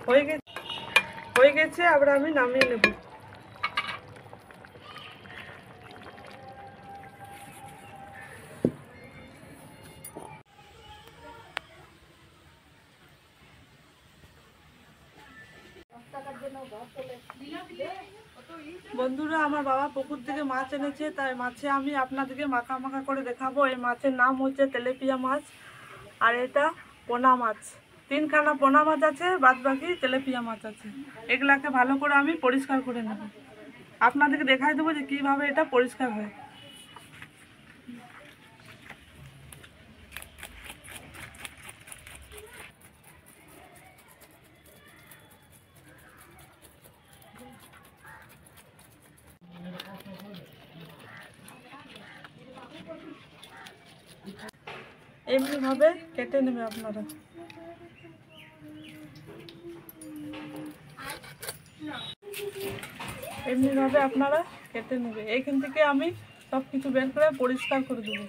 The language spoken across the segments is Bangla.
হয়ে গেছে, আবার আমি নামিয়ে নেব। বন্ধুরা, আমার বাবা পুকুর থেকে মাছ এনেছে, তাই মাছে আমি আপনাদেরকে মাখা মাখা করে দেখাবো। এই মাছের নাম হচ্ছে তেলেপিয়া মাছ, আর এটা পোনা মাছ। 3খানা পোনা মাছ আছে, বাদ বাকি তেলেপিয়া মাছ আছে। এগুলাকে ভালো করে আমি পরিষ্কার করে নেব, আপনাদেরকে দেখাই দেবো যে কীভাবে এটা পরিষ্কার হয়। এমনিভাবে কেটে নেবে আপনারা। এমনিভাবে আপনারা কেটে নেবে। এইখান থেকে আমি সব কিছু বের করে পরিষ্কার করে দেবো।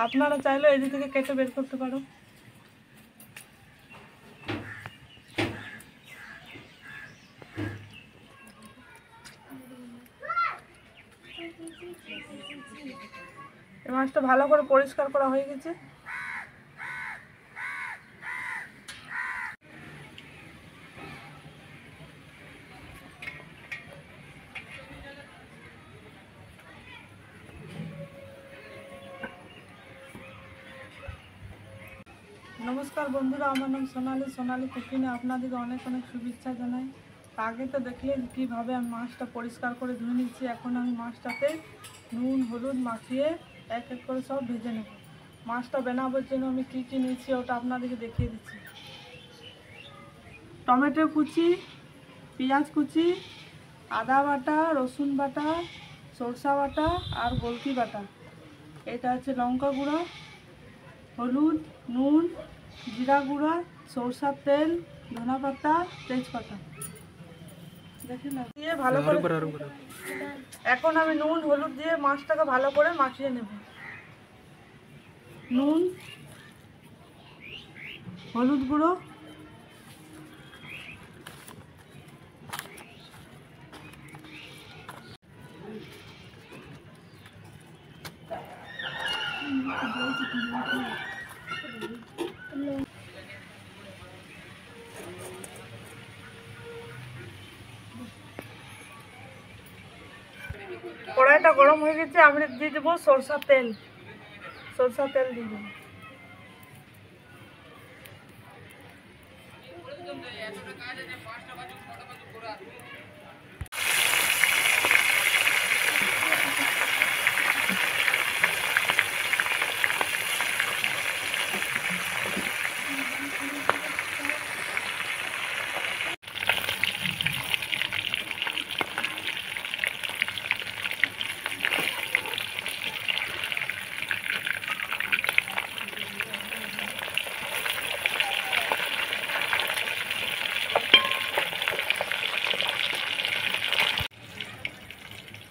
আপনারা চাইলে এদিক থেকে কেটে বের করতে পারো। এই মাছটা ভালো করে পরিষ্কার করা হয়ে গেছে। নমস্কার বন্ধুরা, আমার নাম সোনালি কুকিংয়ে আপনাদেরকে অনেক অনেক শুভেচ্ছা জানাই। আগে তো দেখলেন কীভাবে আমি মাছটা পরিষ্কার করে ধুয়ে নিচ্ছি। এখন আমি মাছটাতে নুন হলুদ মাখিয়ে এক এক করে সব ভেজে নেব। মাছটা বানাবার জন্য আমি কী কী নিয়েছি ওটা আপনাদেরকে দেখিয়ে দিচ্ছি। টমেটো কুচি, পেঁয়াজ কুচি, আদা বাটা, রসুন বাটা, সরষা বাটা আর গোলকি বাটা। এটা হচ্ছে লঙ্কা গুঁড়ো, হলুদ, নুন, জিরা গুঁড়া, সরষার তেল, ধনা পাতা, তেজপাতা। দেখেন না দিয়ে ভালো করে এখন আমি নুন হলুদ দিয়ে মাছটাকে ভালো করে মাখিয়ে নেব। নুন, হলুদ গুঁড়ো, কড়াইটা গরম হয়ে গেছে, আমি দিয়ে দেবো সরষার তেল দিয়ে দেবো।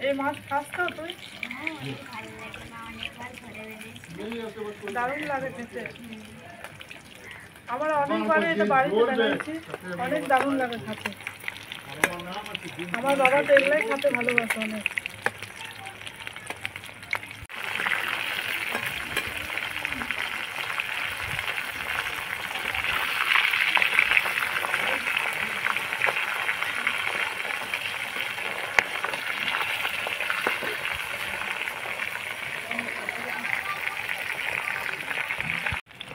এই মাছ খাস তো তুই? দারুণ লাগে খেতে। আমরা অনেকবার এটা বাড়িতে বানিয়েছি, অনেক দারুণ লাগে খেতে। আমার বাবা তো এগুলাই খেতে ভালোবাসে অনেক।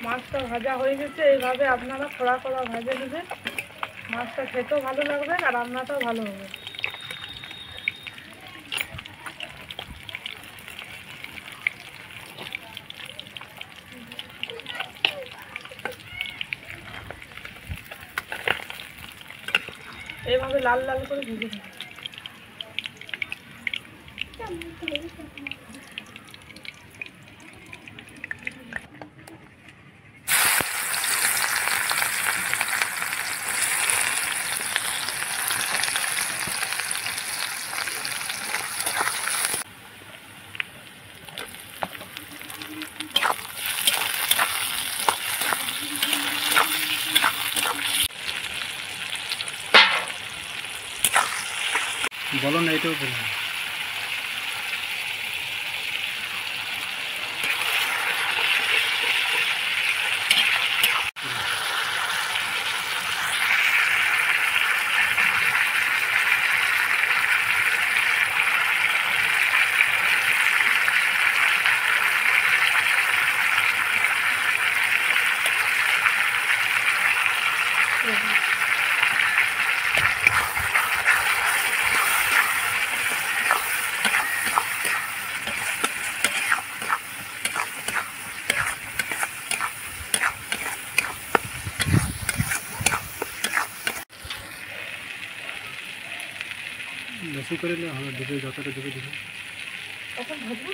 মাছটা ভাজা হয়ে গেছে, এইভাবে আপনারা খোলা খোলা ভেজে নেবেন। মাছটা খেতেও ভালো লাগবে আর রান্নাটাও ভালো হবে। এইভাবে লাল লাল করে ভেজে নেবেন। বলো না, এটাও বলো। বেশি করে হবে, দিবে যতটা দিবে দিবে। এখন ভাজবো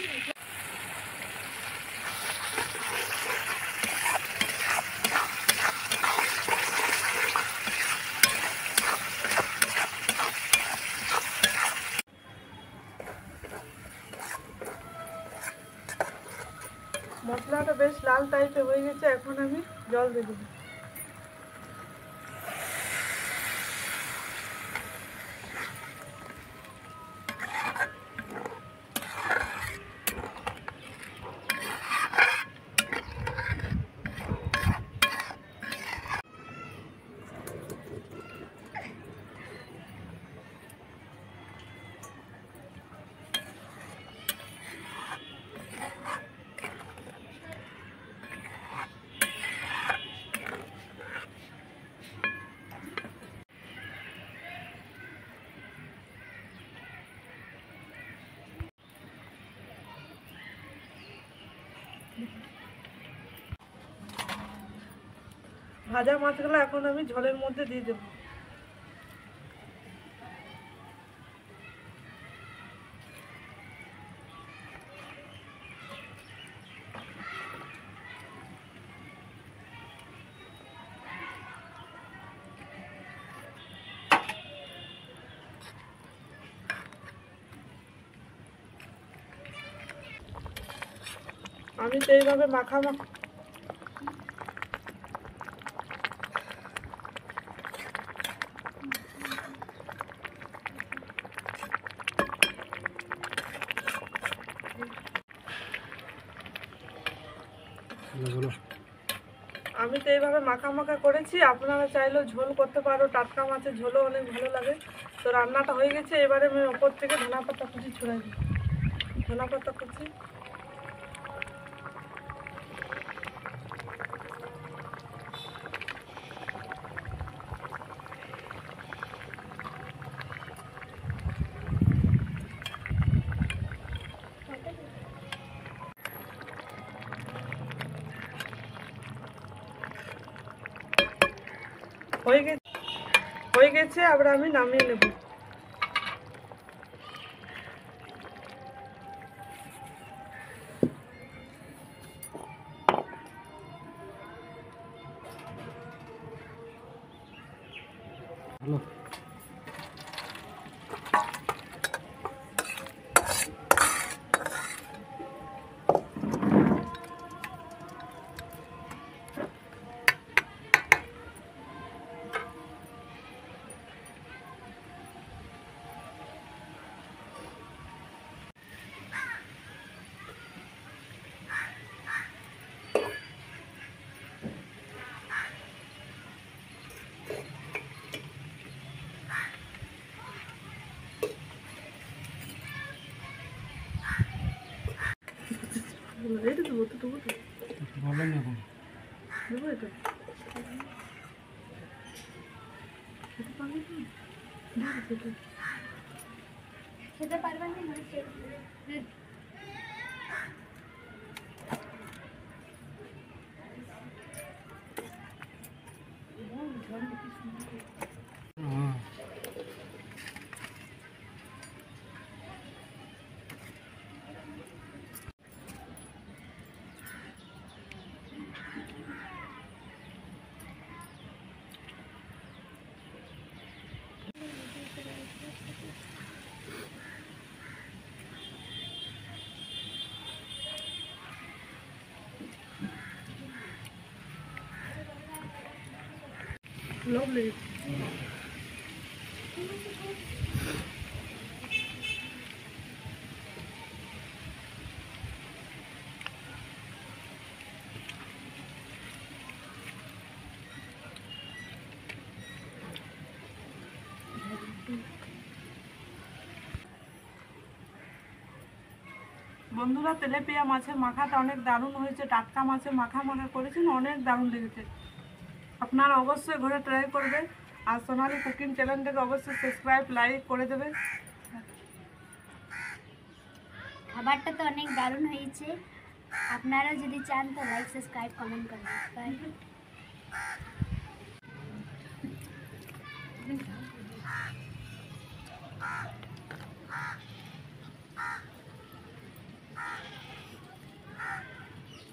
মশলাটা বেশ লাল টাইপের হয়ে গেছে। এখন আমি জল দিয়ে দেবো। ভাজা মাছগুলো এখন আমি ঝোলের মধ্যে দিয়ে দেবো। আমি তো এইভাবে মাখামাখি মাখা করেছি। আপনারা চাইলেও ঝোল করতে পারো, টাটকা মাছের ঝোলও অনেক ভালো লাগে। তো রান্নাটা হয়ে গেছে। এবারে আমি ওপর থেকে ধনা পাতা কুচি ছড়াই দিই। ধনা পাতা কুচি হয়ে গেছে। আবার আমি নামিয়ে নেব। হ্যালো, এটা দেবো তো দেবো তো বলেন এখন। দেবো এটা খেতে পারবেন না। Lovely. বন্ধুরা, তেলাপিয়া মাছের মাখাটা অনেক দারুণ হয়েছে। টাটকা মাছের মাখা মাখা করেছেন, অনেক দারুণ লেগেছে। আপনারা অবশ্যই ঘরে ট্রাই করবেন। আর সোনালি কুকিং চ্যানেলটাকে অবশ্যই সাবস্ক্রাইব লাইক করে দেবেন। খাবারটা তো অনেক দারুণ হয়েছে। আপনারাও যদি চান তো লাইক সাবস্ক্রাইব কমেন্ট করবেন। বাই।